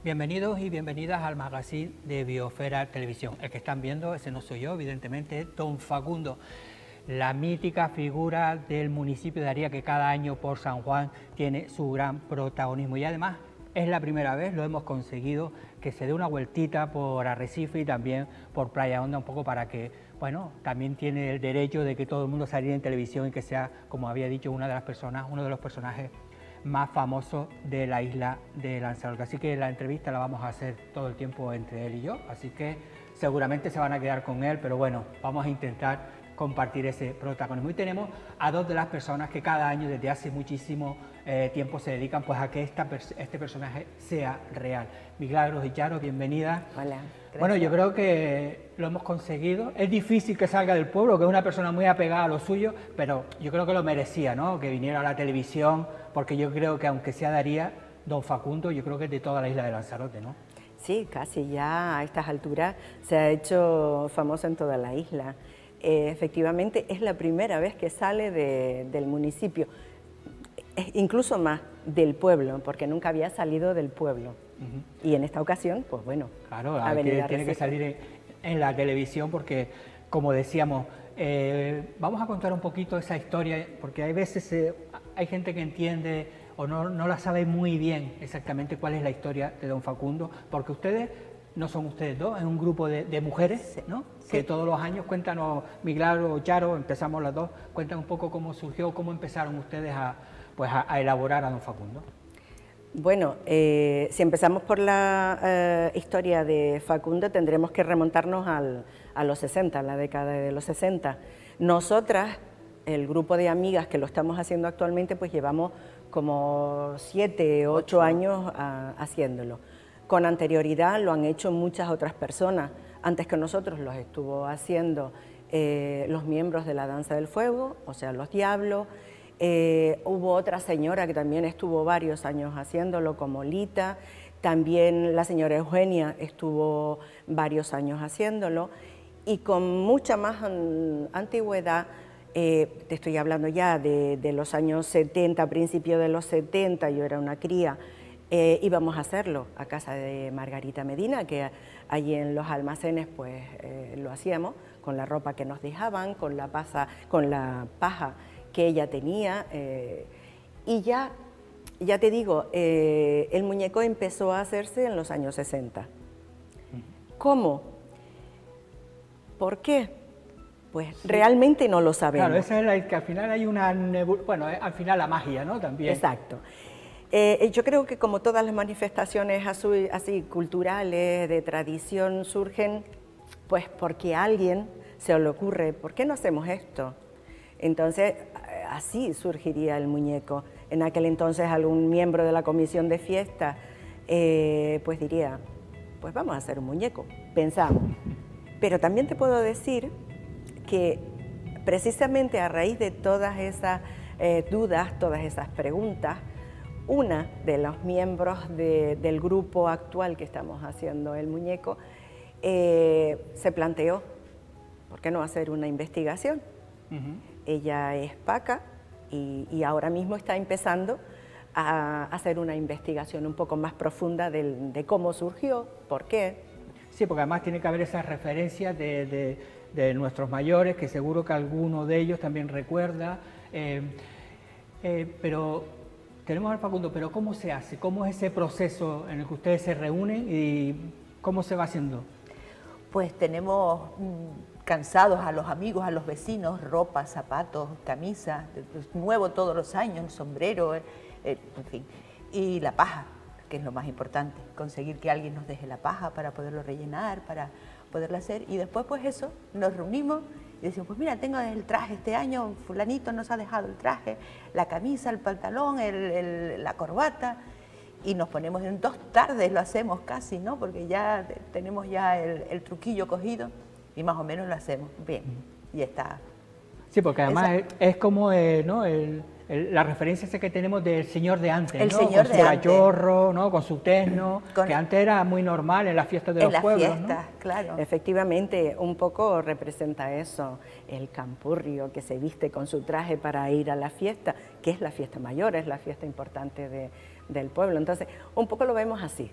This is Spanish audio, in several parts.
Bienvenidos y bienvenidas al magazine de Biosfera Televisión. El que están viendo, ese no soy yo, evidentemente, es don Facundo, la mítica figura del municipio de Aría, que cada año por San Juan tiene su gran protagonismo. Y además es la primera vez, lo hemos conseguido, que se dé una vueltita por Arrecife y también por Playa Honda, un poco para que, bueno, también tiene el derecho de que todo el mundo salga en televisión y que sea, como había dicho, una de las personas, uno de los personajes más famoso de la isla de Lanzarote. Así que la entrevista la vamos a hacer todo el tiempo entre él y yo, así que seguramente se van a quedar con él, pero bueno, vamos a intentar compartir ese protagonismo. Y tenemos a dos de las personas que cada año desde hace muchísimo tiempo se dedican pues a que este personaje sea real. Milagros y Charo, bienvenida. Hola, gracias. Bueno, yo creo que lo hemos conseguido. Es difícil que salga del pueblo, que es una persona muy apegada a lo suyo, pero yo creo que lo merecía, ¿no? Que viniera a la televisión, porque yo creo que aunque sea de Aría, don Facundo, yo creo que es de toda la isla de Lanzarote, ¿no? Sí, casi ya a estas alturas se ha hecho famoso en toda la isla. Efectivamente, es la primera vez que sale del municipio, incluso más del pueblo, porque nunca había salido del pueblo. Y en esta ocasión, pues bueno, claro, tiene que salir en la televisión porque, como decíamos, vamos a contar un poquito esa historia, porque hay veces hay gente que entiende o no la sabe muy bien exactamente cuál es la historia de don Facundo, porque ustedes no son ustedes dos, es un grupo de mujeres, ¿no? Sí. Que todos los años, cuéntanos, Milagros, Charo, empezamos las dos, cuentan un poco cómo surgió, cómo empezaron ustedes a elaborar a don Facundo. Bueno, si empezamos por la historia de Facundo, tendremos que remontarnos a los 60, a la década de los 60. Nosotras, el grupo de amigas que lo estamos haciendo actualmente, pues llevamos como 7, 8 años haciéndolo. Con anterioridad lo han hecho muchas otras personas. Antes que nosotros los estuvo haciendo los miembros de la Danza del Fuego, o sea, los Diablos. Hubo otra señora que también estuvo varios años haciéndolo, como Lita. También la señora Eugenia estuvo varios años haciéndolo. Y con mucha más antigüedad, te estoy hablando ya de los años 70, principios de los 70, yo era una cría, íbamos a hacerlo a casa de Margarita Medina, que allí en los almacenes pues lo hacíamos, con la ropa que nos dejaban, con la paja que ella tenía, y ya te digo, el muñeco empezó a hacerse en los años 60. ¿Cómo? ¿Por qué? Pues sí, realmente no lo sabemos. Claro, esa es la que al final hay una bueno, al final la magia, ¿no? También. Exacto. Yo creo que como todas las manifestaciones así culturales, de tradición, surgen pues porque a alguien se le ocurre, ¿por qué no hacemos esto? Entonces, así surgiría el muñeco. En aquel entonces algún miembro de la comisión de fiesta pues diría, pues vamos a hacer un muñeco, pensamos. Pero también te puedo decir que precisamente a raíz de todas esas dudas, todas esas preguntas, una de los miembros del grupo actual que estamos haciendo el muñeco se planteó, ¿por qué no hacer una investigación? Ella es paca y ahora mismo está empezando a hacer una investigación un poco más profunda de cómo surgió, por qué. Sí, porque además tiene que haber esas referencias de nuestros mayores, que seguro que alguno de ellos también recuerda, pero tenemos al Facundo, pero ¿cómo se hace? ¿Cómo es ese proceso en el que ustedes se reúnen y cómo se va haciendo? Pues tenemos cansados a los amigos, a los vecinos, ropa, zapatos, camisas, nuevo todos los años, el sombrero, en fin, y la paja, que es lo más importante, conseguir que alguien nos deje la paja para poderlo rellenar, para poderlo hacer, y después pues eso, nos reunimos y decimos, pues mira, tengo el traje este año, fulanito nos ha dejado el traje, la camisa, el pantalón, la corbata, y nos ponemos en 2 tardes, lo hacemos casi, ¿no? Porque ya tenemos ya el truquillo cogido y más o menos lo hacemos bien, y está. Sí, porque además es como ¿no? la referencia esa que tenemos del señor de antes, el ¿no? Señor con de su antes. Gallorro, ¿no? Con su tesno, que antes era muy normal en las fiestas de los pueblos. En las fiestas, ¿no? claro. Efectivamente, un poco representa eso, el campurrio que se viste con su traje para ir a la fiesta, que es la fiesta mayor, es la fiesta importante del pueblo. Entonces, un poco lo vemos así.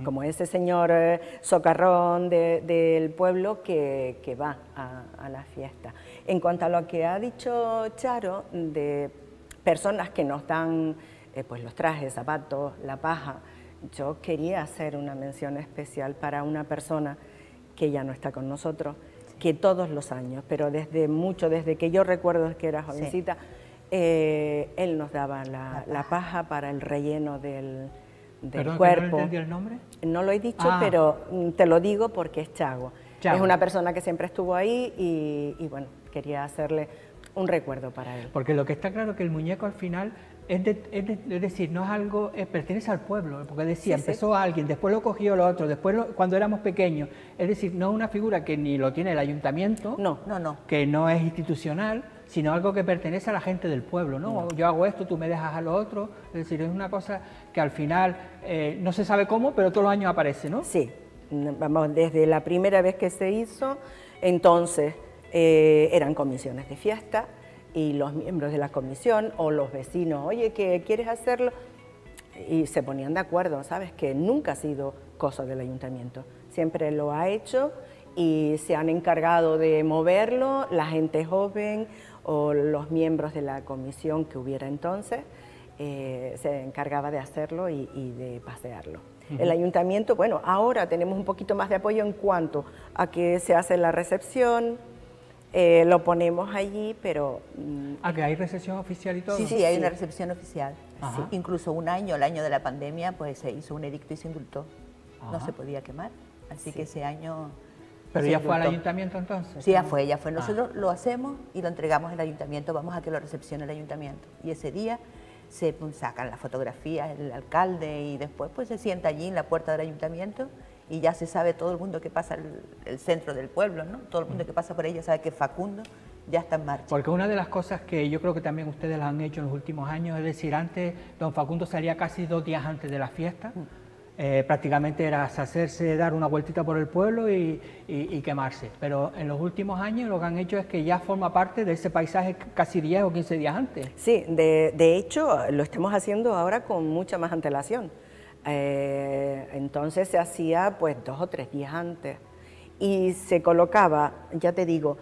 como ese señor socarrón del pueblo que va a la fiesta. En cuanto a lo que ha dicho Charo, de personas que nos dan pues los trajes, zapatos, la paja, yo quería hacer una mención especial para una persona que ya no está con nosotros, que todos los años, pero desde que yo recuerdo que era jovencita, sí, él nos daba la paja para el relleno del cuerpo. ¿No entendí el nombre? No lo he dicho, pero te lo digo porque es Chago. Es una persona que siempre estuvo ahí y bueno, quería hacerle un recuerdo para él. Porque lo que está claro es que el muñeco al final es decir, no es algo, pertenece al pueblo, porque decía, empezó alguien, después lo cogió el otro, después cuando éramos pequeños, es decir, no es una figura que ni lo tiene el ayuntamiento, no, que no es institucional, sino algo que pertenece a la gente del pueblo, ¿no? Yo hago esto, tú me dejas a lo otro, es decir, es una cosa que al final no se sabe cómo, pero todos los años aparece, ¿no? Sí, vamos, desde la primera vez que se hizo, entonces eran comisiones de fiesta, y los miembros de la comisión o los vecinos, oye, ¿que quieres hacerlo? Y se ponían de acuerdo, ¿sabes? Que nunca ha sido cosa del ayuntamiento, siempre lo ha hecho y se han encargado de moverlo la gente joven o los miembros de la comisión que hubiera entonces, se encargaba de hacerlo y de pasearlo. El ayuntamiento, bueno, ahora tenemos un poquito más de apoyo en cuanto a que se hace la recepción, lo ponemos allí, pero... ¿Que hay recepción oficial y todo? Sí, hay una recepción oficial. Sí. Incluso el año de la pandemia, pues se hizo un edicto y se indultó. No se podía quemar, así que ese año... ¿Pero ya fue al ayuntamiento entonces? Sí, ya fue. Nosotros lo hacemos y lo entregamos al ayuntamiento, vamos a que lo recepcione el ayuntamiento. Y ese día se sacan las fotografías el alcalde y después pues se sienta allí en la puerta del ayuntamiento y ya se sabe todo el mundo que pasa el centro del pueblo, ¿no? Todo el mundo que pasa por ahí ya sabe que Facundo ya está en marcha. Porque una de las cosas que yo creo que también ustedes las han hecho en los últimos años, es decir, antes don Facundo salía casi 2 días antes de la fiesta, prácticamente era hacerse, dar una vueltita por el pueblo y quemarse, pero en los últimos años lo que han hecho es que ya forma parte de ese paisaje casi 10 o 15 días antes. Sí, de hecho lo estamos haciendo ahora con mucha más antelación. Entonces se hacía pues 2 o 3 días antes y se colocaba, ya te digo,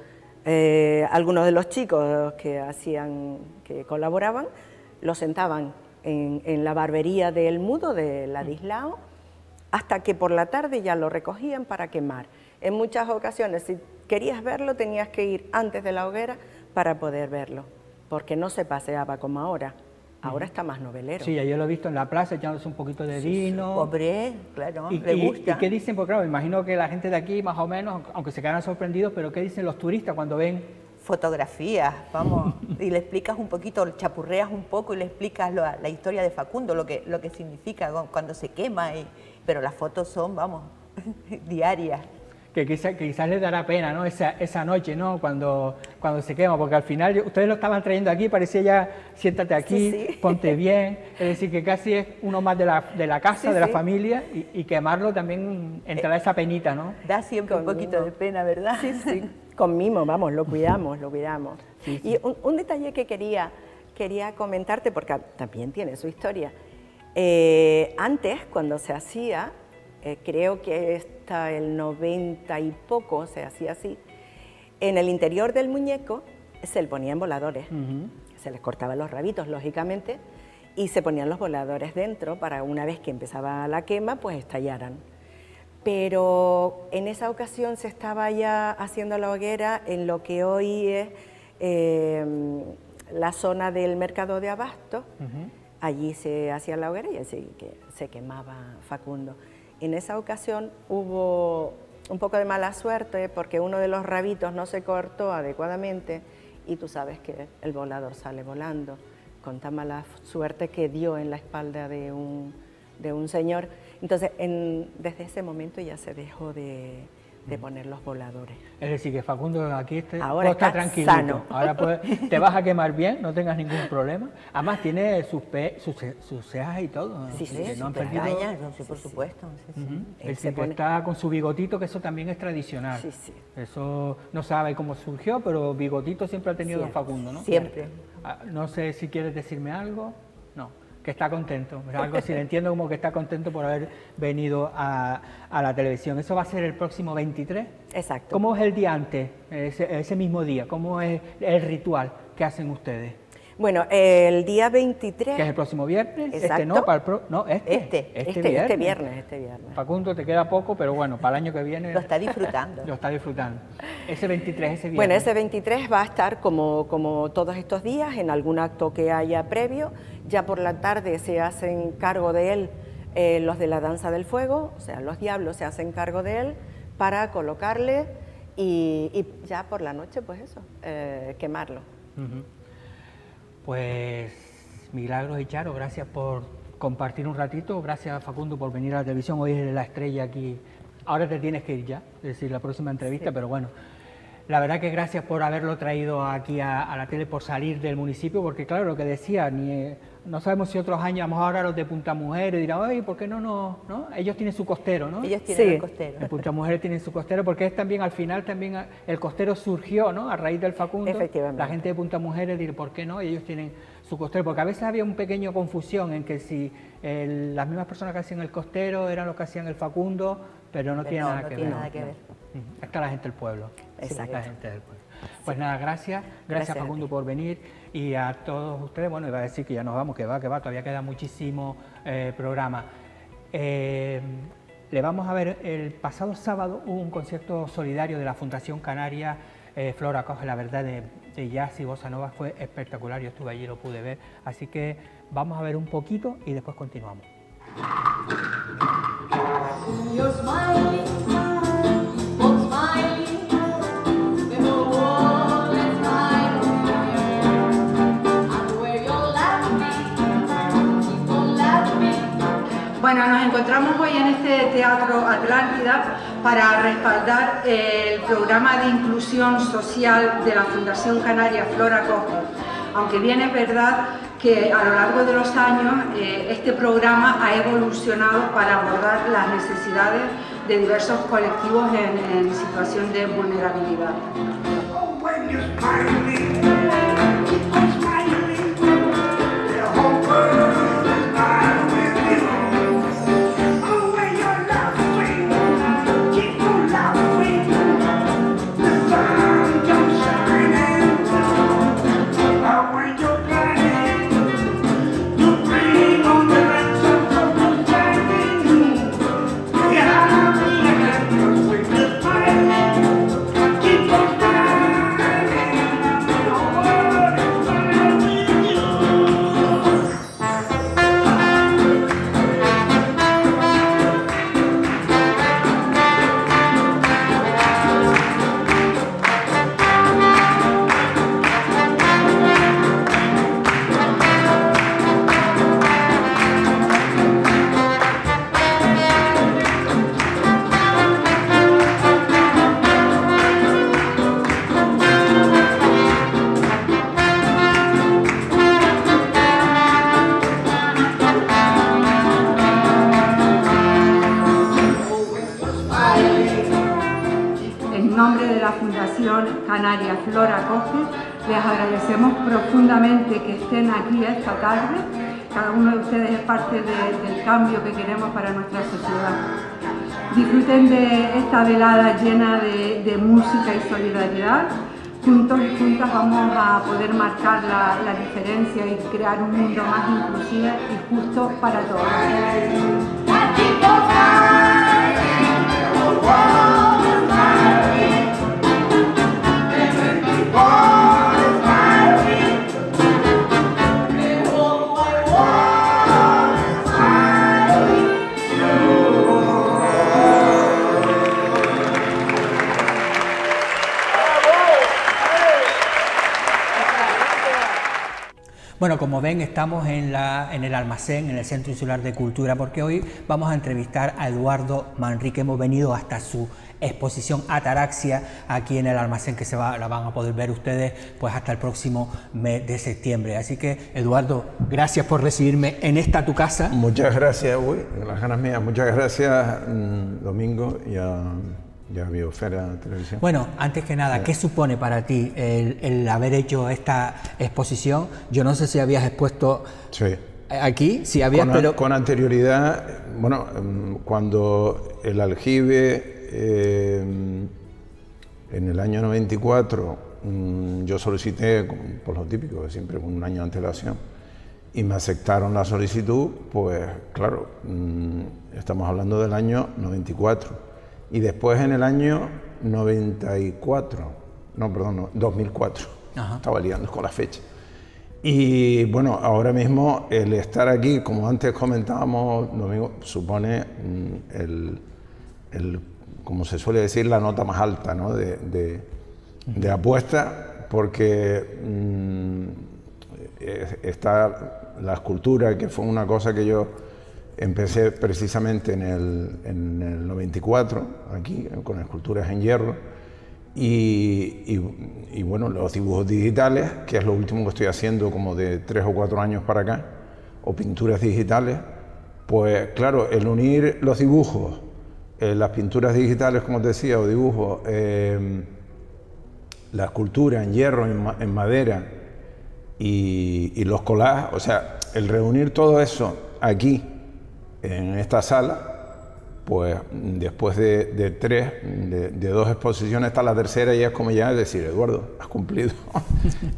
algunos de los chicos que colaboraban, los sentaban en la barbería del Mudo de Ladislao hasta que por la tarde ya lo recogían para quemar. En muchas ocasiones, si querías verlo, tenías que ir antes de la hoguera para poder verlo, porque no se paseaba como ahora. Ahora está más novelero. Sí, yo lo he visto en la plaza echándose un poquito de vino. Hombre, claro, le gusta. ¿Y qué dicen? Porque claro, me imagino que la gente de aquí más o menos, aunque se quedan sorprendidos, pero ¿qué dicen los turistas cuando ven? Fotografías, vamos, y le explicas un poquito, chapurreas un poco y le explicas la historia de Facundo, lo que significa cuando se quema, pero las fotos son, vamos, diarias. Que quizás les dará pena, ¿no? Esa noche, ¿no? Cuando se quema, porque al final ustedes lo estaban trayendo aquí, parecía ya, siéntate aquí, ponte bien, es decir, que casi es uno más de la casa, de la familia, y quemarlo también entrará esa penita, ¿no? Da siempre un poquito de pena, ¿verdad? Sí, con mimo, vamos, lo cuidamos. Sí. Y un detalle que quería comentarte, porque también tiene su historia. Antes, cuando se hacía, creo que hasta el 90 y poco se hacía así, en el interior del muñeco se le ponían voladores, se les cortaban los rabitos, lógicamente, y se ponían los voladores dentro para una vez que empezaba la quema, pues estallaran. Pero en esa ocasión se estaba ya haciendo la hoguera en lo que hoy es la zona del mercado de Abasto. Allí se hacía la hoguera y así que se quemaba Facundo. En esa ocasión hubo un poco de mala suerte porque uno de los rabitos no se cortó adecuadamente y tú sabes que el volador sale volando, con tan mala suerte que dio en la espalda de un señor. Entonces, desde ese momento ya se dejó de poner los voladores. Es decir, que Facundo aquí ahora está tranquilito. Sano. Ahora te vas a quemar bien, no tengas ningún problema. Además tiene sus cejas y todo. Sí, que no han perdido. Por supuesto. Es decir, que está con su bigotito, que eso también es tradicional. Sí. Eso no sabe cómo surgió, pero bigotito siempre ha tenido don Facundo, ¿no? Siempre. No sé si quieres decirme algo. No. que está contento, algo así, le entiendo como que está contento por haber venido a la televisión. ¿Eso va a ser el próximo 23? Exacto. ¿Cómo es el día antes, ese mismo día? ¿Cómo es el ritual que hacen ustedes? Bueno, el día 23... ¿Que es el próximo viernes? Exacto. Este viernes. Facundo, te queda poco, pero bueno, para el año que viene... Lo está disfrutando. Lo está disfrutando. Ese 23, ese viernes. Bueno, ese 23 va a estar como todos estos días, en algún acto que haya previo. Ya por la tarde se hacen cargo de él los de la Danza del Fuego, o sea, los diablos se hacen cargo de él para colocarle y ya por la noche, pues eso, quemarlo. Pues Milagros y Charo, gracias por compartir un ratito, gracias Facundo por venir a la televisión, hoy es la estrella aquí, ahora te tienes que ir ya, es decir, la próxima entrevista, sí. Pero bueno, la verdad que gracias por haberlo traído aquí a la tele, por salir del municipio, porque claro, lo que decía, no sabemos si otros años, vamos ahora los de Punta Mujeres, dirán, oye, ¿por qué no? Ellos tienen su costero, ¿no? Ellos tienen el costero. En Punta Mujeres tienen su costero, porque es también, al final, también el costero surgió, ¿no? A raíz del Facundo. Efectivamente. La gente de Punta Mujeres dice, ¿por qué no? Y ellos tienen su costero, porque a veces había un pequeño confusión en que si las mismas personas que hacían el costero eran los que hacían el Facundo, pero no tiene nada que ver. Está la gente del pueblo. Exacto. La gente del pueblo. Pues nada, gracias Facundo por venir y a todos ustedes, bueno, iba a decir que ya nos vamos, que va, todavía queda muchísimo programa. Le vamos a ver, el pasado sábado hubo un concierto solidario de la Fundación Canaria Flora Coge, la verdad, de jazz y bossa nova, fue espectacular, yo estuve allí, lo pude ver, así que vamos a ver un poquito y después continuamos. Bueno, nos encontramos hoy en este Teatro Atlántida para respaldar el programa de inclusión social de la Fundación Canaria Flora Coge. Aunque bien es verdad que a lo largo de los años este programa ha evolucionado para abordar las necesidades de diversos colectivos en situación de vulnerabilidad. Canaria Flora Coge, les agradecemos profundamente que estén aquí esta tarde. Cada uno de ustedes es parte del cambio que queremos para nuestra sociedad. Disfruten de esta velada llena de música y solidaridad. Juntos y juntas vamos a poder marcar la diferencia y crear un mundo más inclusivo y justo para todos. Bueno, como ven, estamos en el almacén, en el Centro Insular de Cultura, porque hoy vamos a entrevistar a Eduardo Manrique. Hemos venido hasta su exposición Ataraxia aquí en el almacén, que la van a poder ver ustedes pues hasta el próximo mes de septiembre. Así que, Eduardo, gracias por recibirme en esta tu casa. Muchas gracias, las ganas mías. Muchas gracias, Domingo, y a Biosfera Televisión. Bueno, antes que nada, ¿qué supone para ti el haber hecho esta exposición? Yo no sé si habías expuesto Aquí sí había, pero... Con anterioridad, bueno, cuando el aljibe, en el año 94, yo solicité, por lo típico, siempre con un año de antelación, y me aceptaron la solicitud, pues claro, estamos hablando del año 94. Y después en el año 2004. Ajá. Estaba liando con la fecha. Y bueno, ahora mismo el estar aquí, como antes comentábamos, Domingo, supone como se suele decir, la nota más alta, ¿no? de apuesta, porque está la escultura, que fue una cosa que yo empecé precisamente en el 94, aquí, con esculturas en hierro. Y bueno, los dibujos digitales, que es lo último que estoy haciendo como de 3 o 4 años para acá, o pinturas digitales, pues claro, el unir los dibujos, las pinturas digitales, como te decía, o dibujos, la escultura en hierro, en madera, y los collages, o sea, el reunir todo eso aquí, en esta sala, pues después de 2 exposiciones, está la tercera y es como ya decir, Eduardo, has cumplido.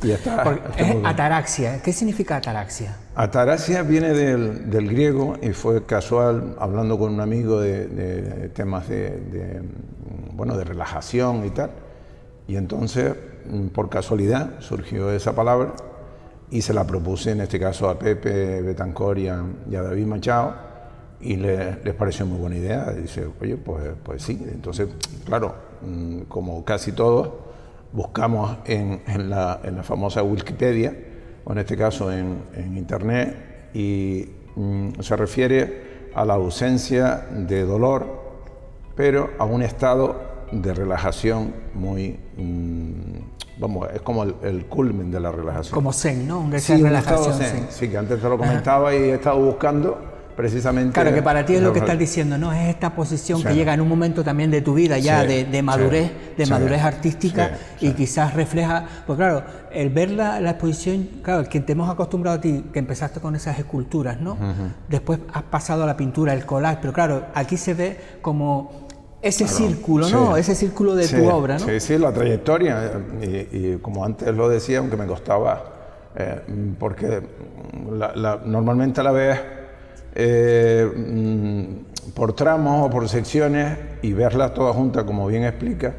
Y ya está. Es ataraxia. ¿Qué significa ataraxia? Ataraxia viene del griego y fue casual, hablando con un amigo de temas de relajación y tal. Y entonces, por casualidad, surgió esa palabra y se la propuse, en este caso, a Pepe Betancor y a David Machado. Y les pareció muy buena idea. Dice, oye, pues sí. Entonces, claro, como casi todos, buscamos en la famosa Wikipedia, o en este caso en Internet, y se refiere a la ausencia de dolor, pero a un estado de relajación muy... es como el culmen de la relajación. Como zen, ¿no? Sí, un estado zen. Sí, que antes te lo comentaba. Ajá. Y he estado buscando... precisamente. Claro, que para ti es lo que estás diciendo, ¿no? Es esta posición que llega en un momento también de tu vida ya de madurez, madurez artística, y quizás refleja, pues claro, el ver la exposición, claro, el que te hemos acostumbrado a ti, que empezaste con esas esculturas, ¿no? Después has pasado a la pintura, el collage, pero claro, aquí se ve como ese círculo, ¿no? Ese círculo de tu obra, ¿no? Sí, la trayectoria, y como antes lo decía, aunque me costaba, porque normalmente la ves por tramos o por secciones, y verlas todas juntas, como bien explica,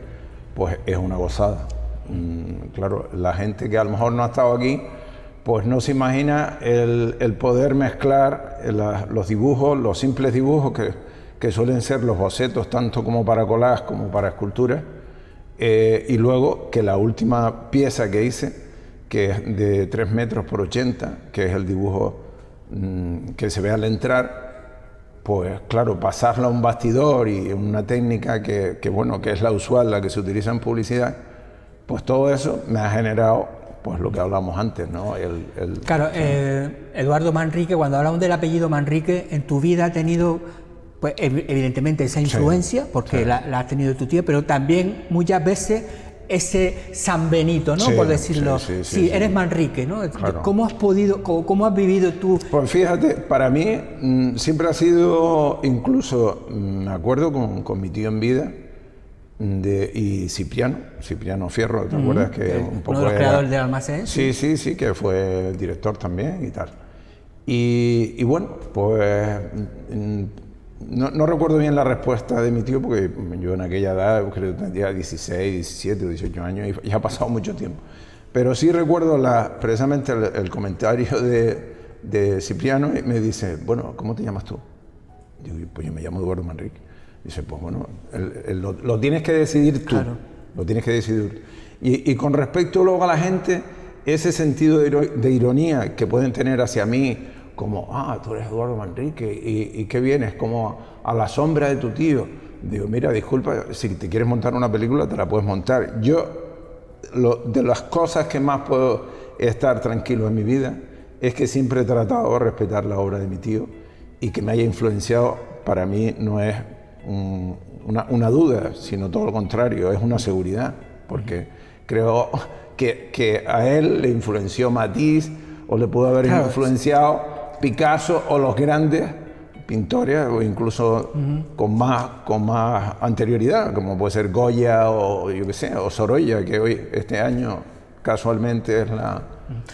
pues es una gozada. Claro, la gente que a lo mejor no ha estado aquí, pues no se imagina el poder mezclar los dibujos, los simples dibujos que suelen ser los bocetos, tanto como para collage como para escultura, y luego que la última pieza que hice, que es de 3 metros por 80, que es el dibujo que se ve al entrar, pues claro, pasarla a un bastidor y una técnica que es la usual, la que se utiliza en publicidad, pues todo eso me ha generado pues lo que hablamos antes, ¿no? Claro, Eduardo Manrique, cuando hablamos del apellido Manrique, en tu vida ha tenido, pues evidentemente esa influencia, porque la has tenido tu tía, pero también muchas veces ese San Benito, ¿no? Por decirlo. Sí, eres Manrique, ¿no? Claro. ¿Cómo has vivido tú? Pues fíjate, para mí siempre ha sido, incluso me acuerdo con mi tío en vida, y Cipriano Fierro, ¿te acuerdas? Que un poco uno de los creadores del almacén. Sí, que fue el director también y tal. Y bueno, pues no recuerdo bien la respuesta de mi tío, porque yo en aquella edad creo que tendría 16, 17 o 18 años y ya ha pasado mucho tiempo. Pero sí recuerdo precisamente el comentario de Cipriano, y me dice, bueno, ¿cómo te llamas tú? Digo, pues yo me llamo Eduardo Manrique. Dice, pues bueno, lo tienes que decidir tú. Claro. Lo tienes que decidir. Y con respecto luego a la gente, ese sentido de ironía que pueden tener hacia mí, como, tú eres Eduardo Manrique, y qué vienes, como a la sombra de tu tío. Digo, mira, disculpa, si te quieres montar una película, te la puedes montar. Yo, de las cosas que más puedo estar tranquilo en mi vida, es que siempre he tratado de respetar la obra de mi tío, y que me haya influenciado, para mí no es una duda, sino todo lo contrario, es una seguridad, porque creo que a él le influenció Matisse, o le pudo haber influenciado Picasso o los grandes pintores, o incluso con más anterioridad, como puede ser Goya o yo qué sé, o Sorolla, que hoy, este año, casualmente es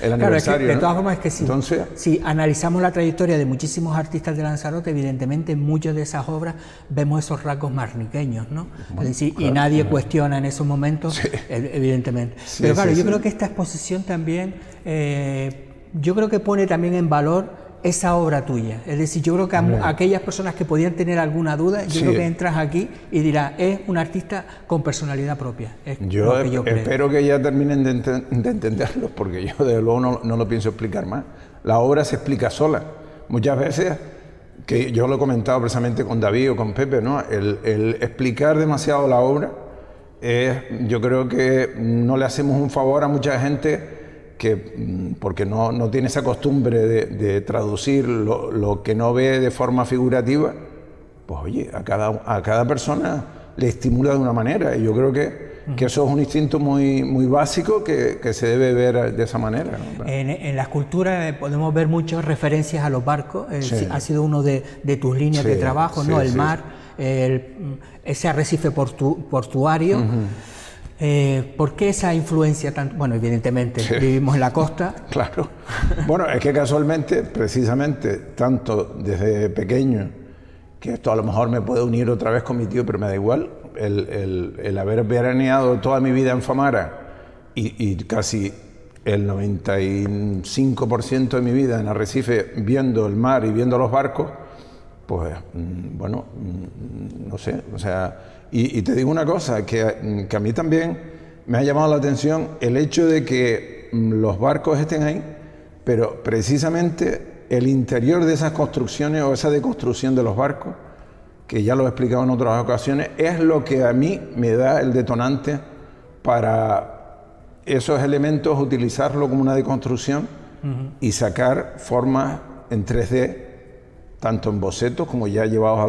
el aniversario. Es que, de todas ¿no? formas, es que sí. Entonces, si analizamos la trayectoria de muchísimos artistas de Lanzarote, evidentemente en muchas de esas obras vemos esos rasgos marniqueños, ¿no? Bueno, es decir, claro, y nadie cuestiona en esos momentos, sí, evidentemente. Sí, pero claro, yo creo que esta exposición también, yo creo que pone también en valor esa obra tuya. Es decir, yo creo que a aquellas personas que podían tener alguna duda, yo creo que entras aquí y dirás, es un artista con personalidad propia. Yo espero que ya terminen de entenderlo, porque yo desde luego no lo pienso explicar más. La obra se explica sola. Muchas veces, que yo lo he comentado precisamente con David o con Pepe, ¿no? El explicar demasiado la obra, yo creo que no le hacemos un favor a mucha gente porque no tiene esa costumbre de traducir lo que no ve de forma figurativa. Pues oye, a cada persona le estimula de una manera, y yo creo que eso es un instinto muy básico que se debe ver de esa manera, ¿no? En la escultura podemos ver muchas referencias a los barcos, ha sido uno de tus líneas de trabajo, ¿no? El mar, ese arrecife portuario. ¿Por qué esa influencia tanto? Bueno, evidentemente, vivimos en la costa. Claro. Bueno, es que casualmente, precisamente, tanto desde pequeño, que esto a lo mejor me puede unir otra vez con mi tío, pero me da igual, el haber veraneado toda mi vida en Famara y casi el 95% de mi vida en Arrecife viendo el mar y viendo los barcos, pues, bueno, no sé, o sea... Y te digo una cosa, que a mí también me ha llamado la atención el hecho de que los barcos estén ahí, pero precisamente el interior de esas construcciones o esa deconstrucción de los barcos, que ya lo he explicado en otras ocasiones, es lo que a mí me da el detonante para esos elementos, utilizarlo como una deconstrucción y sacar formas en 3D, tanto en bocetos como ya llevados a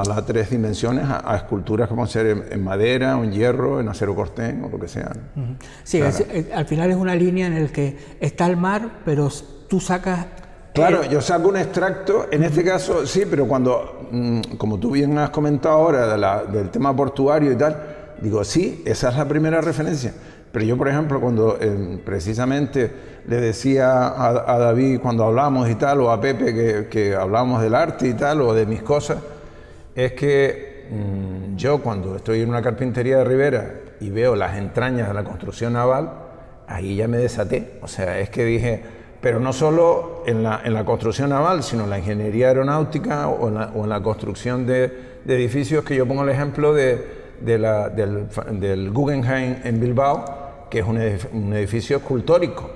las 3 dimensiones, a esculturas como ser en madera, o en hierro, en acero cortén o lo que sea. Sí, claro. Al final es una línea en la que está el mar, pero tú sacas... Claro, yo saco un extracto, en este caso sí, pero cuando, como tú bien has comentado ahora del tema portuario y tal, digo, sí, esa es la primera referencia. Pero yo, por ejemplo, cuando precisamente le decía a David cuando hablamos y tal, o a Pepe que hablamos del arte y tal, o de mis cosas, es que yo cuando estoy en una carpintería de Ribera y veo las entrañas de la construcción naval, ahí ya me desaté. O sea, es que dije, pero no solo en la construcción naval, sino en la ingeniería aeronáutica o en la construcción de edificios, que yo pongo el ejemplo del Guggenheim en Bilbao, que es un edificio escultórico.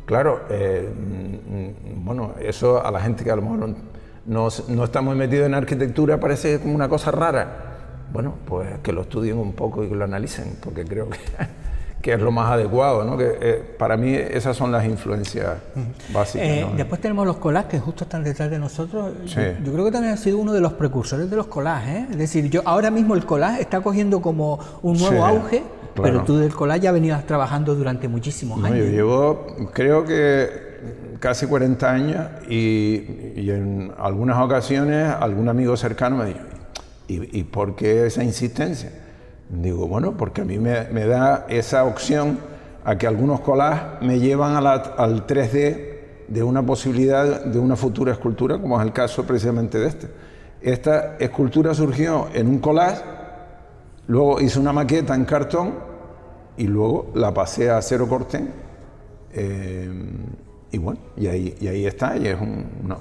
Claro, bueno, eso a la gente que a lo mejor no está muy metido en arquitectura parece como una cosa rara. Bueno, pues que lo estudien un poco y que lo analicen, porque creo que es lo más adecuado, ¿no? Para mí esas son las influencias básicas, ¿no? Después tenemos los collages, que justo están detrás de nosotros. Sí. Yo creo que también ha sido uno de los precursores de los collages, ¿eh? Es decir, ahora mismo el collage está cogiendo como un nuevo auge, claro. Pero tú del collage ya venías trabajando durante muchísimos años. Yo llevo, creo que casi 40 años y en algunas ocasiones algún amigo cercano me dijo, ¿y por qué esa insistencia? Digo, bueno, porque a mí me da esa opción a que algunos collages me llevan al 3D de una posibilidad de una futura escultura, como es el caso precisamente de este. Esta escultura surgió en un collage, luego hice una maqueta en cartón y luego la pasé a acero corten. Y bueno, y ahí está, y es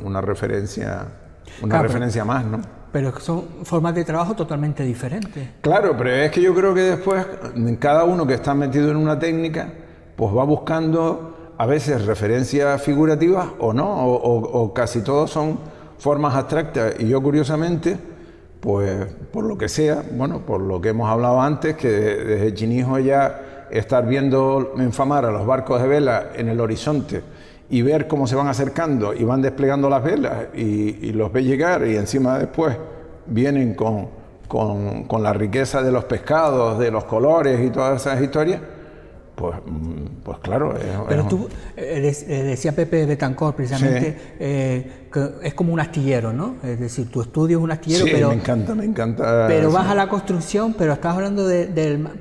una referencia, referencia más, ¿no? Pero son formas de trabajo totalmente diferentes. Claro, pero es que yo creo que después cada uno que está metido en una técnica, pues va buscando a veces referencias figurativas o no, o casi todos son formas abstractas. Y yo curiosamente, pues por lo que sea, bueno, por lo que hemos hablado antes, que desde Chinijo ya estar viendo en Famara los barcos de vela en el horizonte y ver cómo se van acercando y van desplegando las velas y los ves llegar, y encima después vienen con la riqueza de los pescados, de los colores y todas esas historias, pues claro. Pero tú, decía Pepe Betancor precisamente, que es como un astillero, ¿no? Es decir, tu estudio es un astillero, sí, pero... me encanta. Pero vas a la construcción, pero estás hablando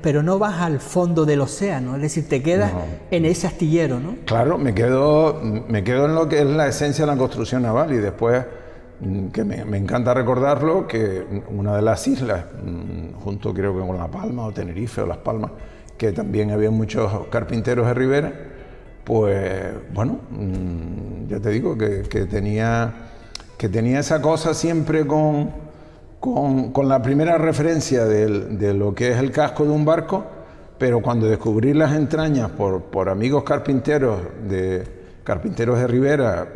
pero no vas al fondo del océano, es decir, te quedas en ese astillero, ¿no? Claro, me quedo en lo que es la esencia de la construcción naval y después, que me encanta recordarlo, que una de las islas, junto creo que con La Palma o Tenerife o Las Palmas, que también había muchos carpinteros de Ribera, pues bueno, ya te digo que tenía esa cosa siempre con la primera referencia de lo que es el casco de un barco, pero cuando descubrí las entrañas por amigos carpinteros de Ribera,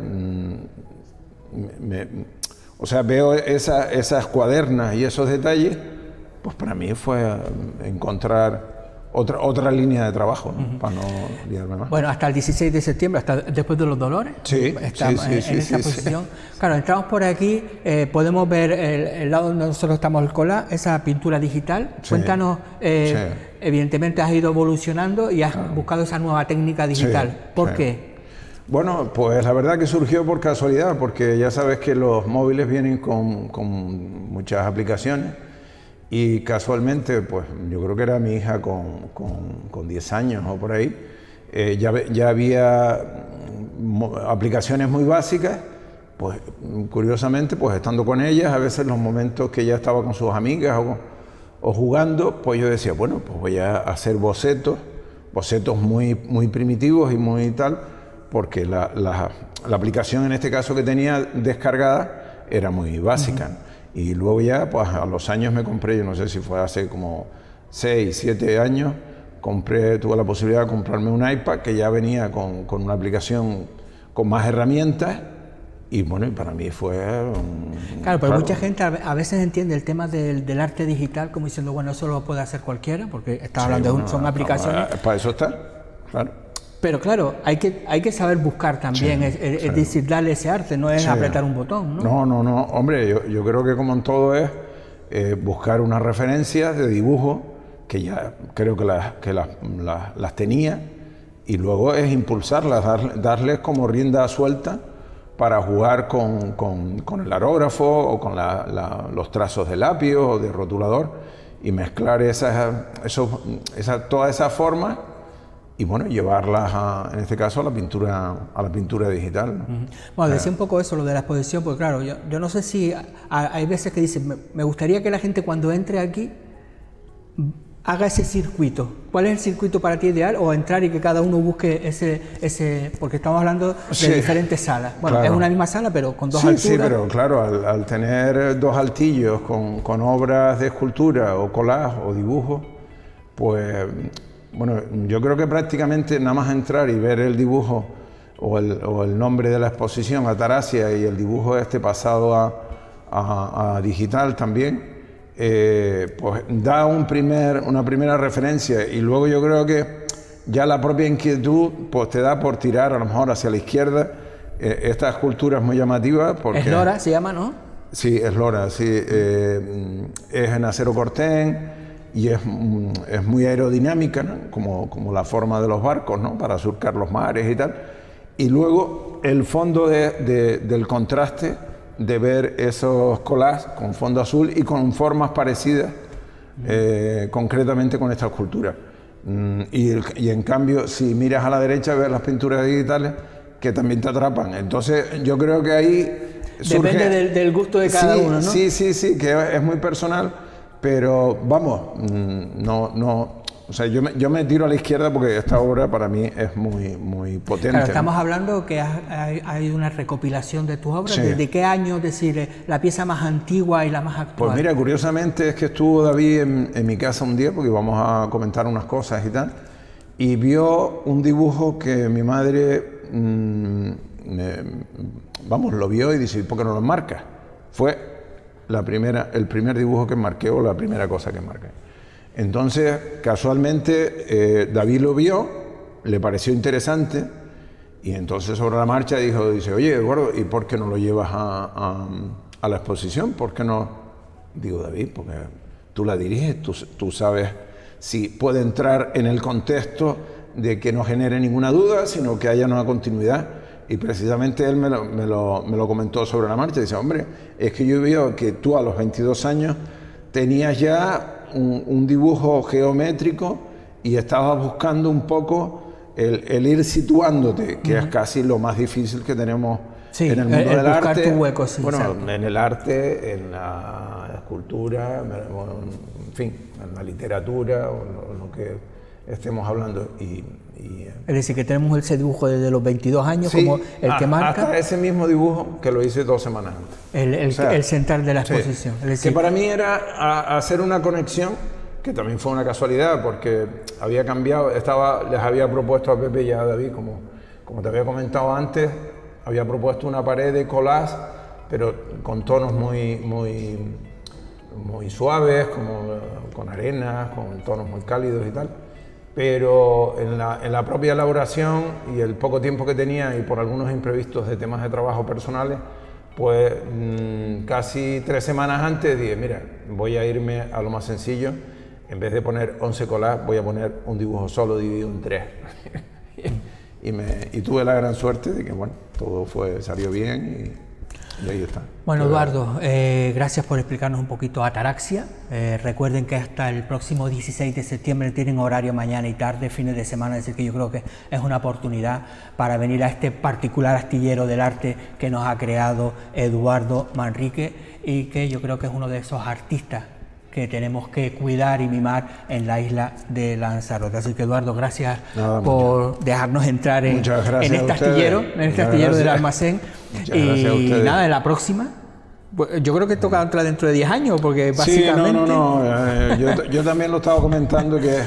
o sea, veo esas cuadernas y esos detalles, pues para mí fue encontrar otra línea de trabajo, ¿no? Para no liarme más. Bueno, hasta el 16 de septiembre, hasta después de los Dolores, estamos en esa posición. Sí. Claro, entramos por aquí, podemos ver el lado donde nosotros estamos, el collage, esa pintura digital. Sí. Cuéntanos, evidentemente has ido evolucionando y has buscado esa nueva técnica digital. ¿Por qué? Bueno, pues la verdad que surgió por casualidad, porque ya sabes que los móviles vienen con muchas aplicaciones y casualmente, pues yo creo que era mi hija con 10 años o por ahí, ya había aplicaciones muy básicas, pues curiosamente, pues estando con ellas, a veces los momentos que ella estaba con sus amigas o jugando, pues yo decía, bueno, pues voy a hacer bocetos muy primitivos y muy tal, porque la aplicación en este caso que tenía descargada era muy básica. Y luego ya, pues a los años me compré, yo no sé si fue hace como 6, 7 años, tuve la posibilidad de comprarme un iPad que ya venía con una aplicación con más herramientas. Y bueno, y para mí fue... Claro, pero mucha gente a veces entiende el tema del arte digital como diciendo, bueno, eso lo puede hacer cualquiera, porque está hablando son aplicaciones... Para eso está, claro. Pero claro, hay que saber buscar también, es decir, darle ese arte, no es apretar un botón, ¿no? No, hombre, yo creo que como en todo es buscar unas referencias de dibujo, que ya creo que las tenía, y luego es impulsarlas, darles como rienda suelta para jugar con el aerógrafo o con los trazos de lápiz o de rotulador y mezclar todas esas formas y bueno, llevarlas en este caso a la pintura digital, ¿no? Bueno, decía un poco eso, lo de la exposición, porque claro, yo no sé si hay veces que dicen, me gustaría que la gente cuando entre aquí haga ese circuito. ¿Cuál es el circuito para ti ideal? O entrar y que cada uno busque ese porque estamos hablando de diferentes salas. Bueno, claro. Es una misma sala, pero con dos alturas. Sí, pero claro, al tener dos altillos con obras de escultura o collage o dibujo, pues... Bueno, yo creo que prácticamente nada más entrar y ver el dibujo o el nombre de la exposición, Ataraxia, y el dibujo pasado a digital también, pues da una primera referencia y luego yo creo que ya la propia inquietud pues te da por tirar a lo mejor hacia la izquierda. Esta escultura es muy llamativa porque... Eslora se llama, ¿no? Sí, Eslora, sí. Es en acero corten. Y es muy aerodinámica, ¿no? como la forma de los barcos, ¿no? Para surcar los mares y tal. Y luego el fondo del contraste de ver esos collages con fondo azul y con formas parecidas, concretamente con esta escultura. Y en cambio, si miras a la derecha, ves las pinturas digitales que también te atrapan. Entonces, yo creo que ahí surge... Depende del gusto de cada uno, ¿no? Sí, que es muy personal. Pero vamos, o sea, yo me tiro a la izquierda porque esta obra para mí es muy potente. Claro, estamos hablando que hay una recopilación de tus obras. Sí. ¿De qué año, es decir, la pieza más antigua y la más actual? Pues mira, curiosamente es que estuvo David en mi casa un día, porque íbamos a comentar unas cosas y tal, y vio un dibujo que mi madre, lo vio y dice, ¿por qué no lo enmarcas? Fue el primer dibujo que marqué o la primera cosa que marqué. Entonces, casualmente, David lo vio, le pareció interesante y entonces sobre la marcha dice, oye, Eduardo, ¿y por qué no lo llevas a la exposición? ¿Por qué no? Digo, David, porque tú la diriges, tú sabes si puede entrar en el contexto de que no genere ninguna duda, sino que haya una continuidad. Y precisamente él me lo comentó sobre la marcha. Dice, hombre, es que yo veo que tú a los 22 años tenías ya un dibujo geométrico y estabas buscando un poco el ir situándote, que es casi lo más difícil que tenemos en el mundo del arte. Tu hueco, sí, bueno, exacto. en el arte, en la escultura, en fin, en la literatura o lo que estemos hablando. Es decir, que tenemos ese dibujo desde los 22 años, sí, como el que marca. Hasta ese mismo dibujo que lo hice 2 semanas antes. El central de la exposición. Sí. Es decir, que para mí era hacer una conexión, que también fue una casualidad, porque había cambiado, les había propuesto a Pepe y a David, como te había comentado antes, había propuesto una pared de collage, pero con tonos muy suaves, con arenas, con tonos muy cálidos y tal. Pero en la propia elaboración y el poco tiempo que tenía y por algunos imprevistos de temas de trabajo personales, pues casi 3 semanas antes dije, mira, voy a irme a lo más sencillo, en vez de poner 11 collages voy a poner un dibujo solo dividido en 3. y tuve la gran suerte de que bueno, todo salió bien y ahí está. Bueno, Eduardo, gracias por explicarnos un poquito Ataraxia. Recuerden que hasta el próximo 16 de septiembre tienen horario mañana y tarde, fines de semana, es decir, que yo creo que es una oportunidad para venir a este particular astillero del arte que nos ha creado Eduardo Manrique y que yo creo que es uno de esos artistas que tenemos que cuidar y mimar en la isla de Lanzarote. Así que, Eduardo, gracias por dejarnos entrar en este astillero, del almacén. Y nada, en la próxima, yo creo que toca entrar dentro de 10 años, porque básicamente... Sí, yo también lo estaba comentando, que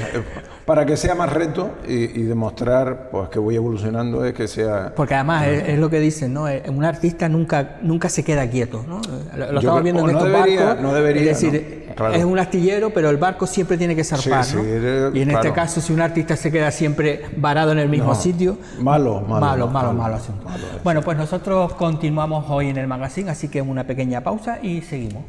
para que sea más reto y demostrar pues que voy evolucionando, es que sea... Porque además es lo que dicen, ¿no? Un artista nunca se queda quieto, ¿no? Lo estamos viendo en estos barcos. No debería, es decir, ¿no? Claro. Es un astillero, pero el barco siempre tiene que zarpar, sí, ¿no? Y en claro. este caso, si un artista se queda siempre varado en el mismo sitio... Malo asunto. Bueno, pues nosotros continuamos hoy en el magazine, así que una pequeña pausa y seguimos.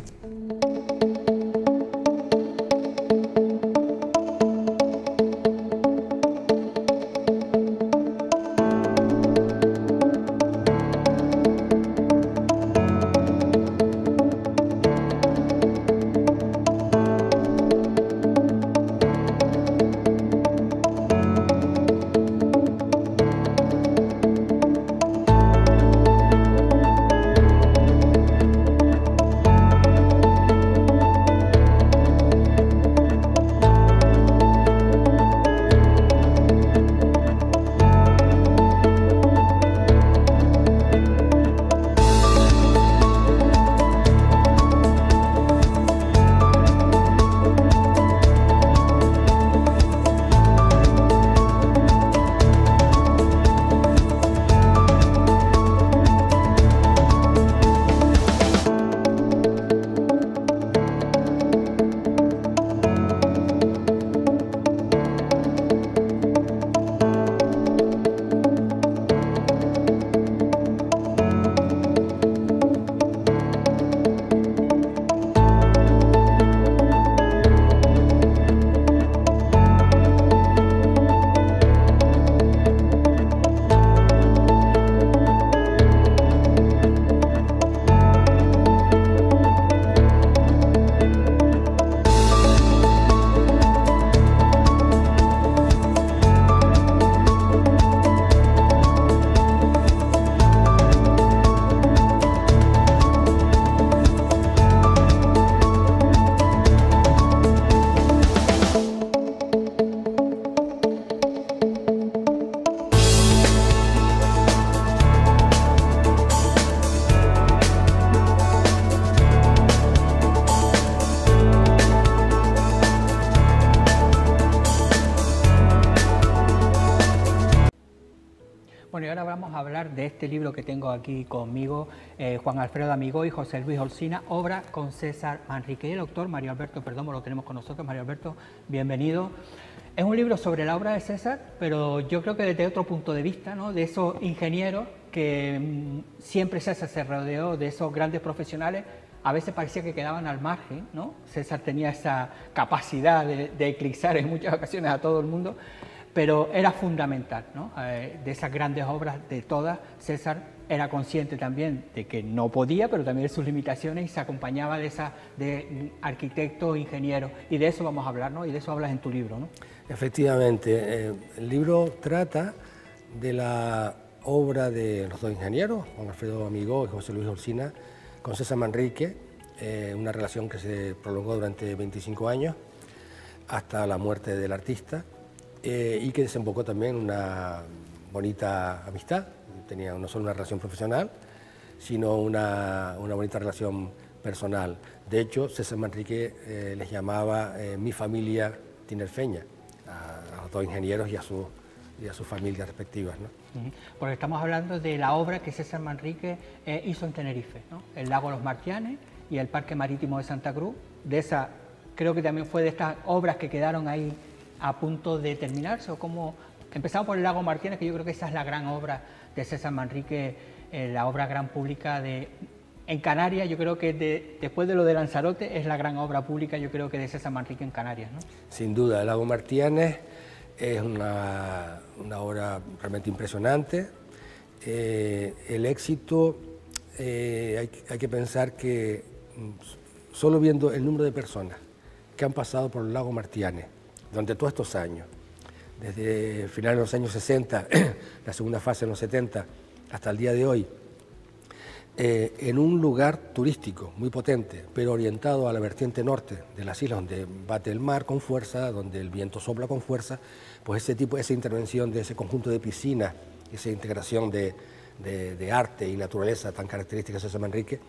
Bueno, y ahora vamos a hablar de este libro que tengo aquí conmigo, Juan Alfredo Amigó y José Luis Olcina, obra con César Manrique. Y el autor, Mario Alberto Perdomo, lo tenemos con nosotros. Mario Alberto, bienvenido. Es un libro sobre la obra de César, pero yo creo que desde otro punto de vista, ¿no? De esos ingenieros que siempre César se rodeó, de esos grandes profesionales. A veces parecía que quedaban al margen, ¿no? César tenía esa capacidad de eclipsar en muchas ocasiones a todo el mundo, pero era fundamental, ¿no? De esas grandes obras, de todas, César era consciente también de que no podía, pero también de sus limitaciones, y se acompañaba de arquitectos, ingenieros, y de eso vamos a hablar, ¿no? Y de eso hablas en tu libro, ¿no? Efectivamente, el libro trata de la obra de los dos ingenieros, Juan Alfredo Amigó y José Luis Olcina, con César Manrique, una relación que se prolongó durante 25 años, hasta la muerte del artista, y que desembocó también en una bonita amistad. Tenía no solo una relación profesional, sino una bonita relación personal. De hecho, César Manrique les llamaba mi familia tinerfeña, a los dos ingenieros y a sus familias respectivas, ¿no? Porque estamos hablando de la obra que César Manrique hizo en Tenerife, ¿no? El lago Los Martianes y el Parque Marítimo de Santa Cruz. De esa, creo que también fue de estas obras que quedaron ahí a punto de terminarse, o como empezamos por el lago Martianes, que yo creo que esa es la gran obra de César Manrique, la obra gran pública en Canarias. Yo creo que después de lo de Lanzarote es la gran obra pública, yo creo que de César Manrique en Canarias, ¿no? Sin duda, el lago Martianes es una obra realmente impresionante. El éxito, hay que pensar que solo viendo el número de personas que han pasado por el lago Martianes durante todos estos años, desde finales de los años 60, la segunda fase en los 70, hasta el día de hoy, en un lugar turístico muy potente, pero orientado a la vertiente norte de las islas, donde bate el mar con fuerza, donde el viento sopla con fuerza, pues esa intervención de ese conjunto de piscinas, esa integración de arte y naturaleza tan característica de César Manrique,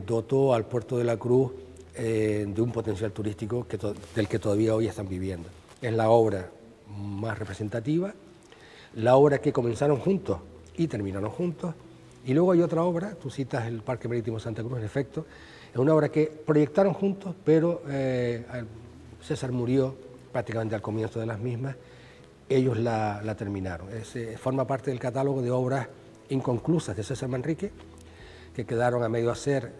dotó al puerto de la Cruz de un potencial turístico del que todavía hoy están viviendo. Es la obra más representativa, la obra que comenzaron juntos y terminaron juntos. Y luego hay otra obra, tú citas el Parque Marítimo de Santa Cruz, en efecto, es una obra que proyectaron juntos, pero César murió prácticamente al comienzo de las mismas, ellos la terminaron. Forma parte del catálogo de obras inconclusas de César Manrique, que quedaron a medio hacer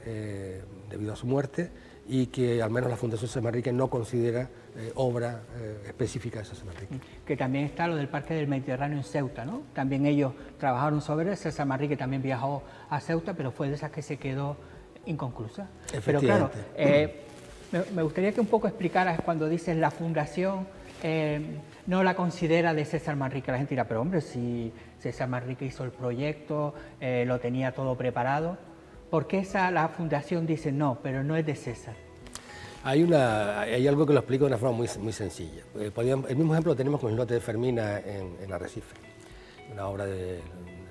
debido a su muerte, y que al menos la Fundación César Manrique no considera obra específica de César Manrique. Que también está lo del Parque del Mediterráneo en Ceuta, ¿no? También ellos trabajaron sobre eso. César Manrique también viajó a Ceuta, pero fue de esas que se quedó inconclusa. Pero claro, me gustaría que un poco explicaras cuando dices la Fundación no la considera de César Manrique. La gente dirá, pero hombre, si César Manrique hizo el proyecto, lo tenía todo preparado. ¿Por qué la Fundación dice no, pero no es de César? Hay algo que lo explico de una forma muy sencilla. El mismo ejemplo lo tenemos con el islote de Fermina en Arrecife, una obra de